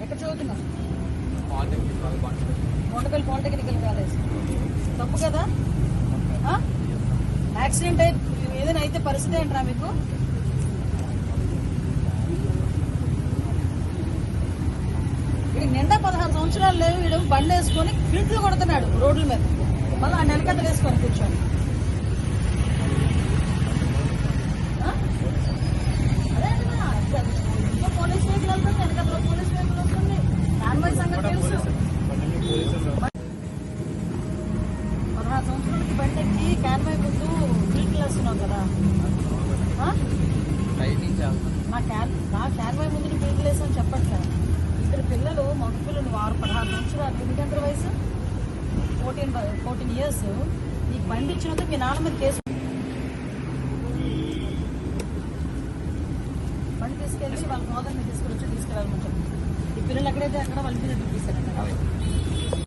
ఎక్కడ చదువుతున్నావు? Kondapalli polytechnical college. తప్పు కదా? యాక్సిడెంట్ ఏదైనా అయితే పరిస్థితి ఏంట్రా మీకు? వీడికి నిండా 16 సంవత్సరాలు లేవు. వీడు బండి వేసుకొని ఫిల్ట్లు కొడుతున్నాడు రోడ్ల మీద. మళ్ళీ ఆ నెలకథలు వేసుకొని కూర్చొని అదే ఇంకా పోలీస్ వెహికల్ వెళ్తుంది, వెనకథలో పోలీస్ వెహికల్ వస్తుంది. కాన్వాయ్ సంగతి తెలుసు. 16 సంవత్సరాలకి బండి ఎక్కి కాన్వాయ్ ముందు ఫిల్ట్లు వేస్తున్నావు కదా. నా కాన్వాయ్ ముందు ఫిల్ట్లు వేసాను చెప్పట్లేదు. ఇద్దరు పిల్లలు, మగ పిల్లలు 16 సంవత్సరాలు. ఎందుకంత వయసు 14 years. నీకు బండి ఇచ్చినందుకు మీ నాన్న మీద కేసు. బండి తీసుకెళ్ళి వాళ్ళ మోదర్ని తీసుకెళ్ళాలని చెప్పి ఈ పిల్లలు ఎక్కడైతే అక్కడ వాళ్ళ మీద తీసుకెళ్ళండి.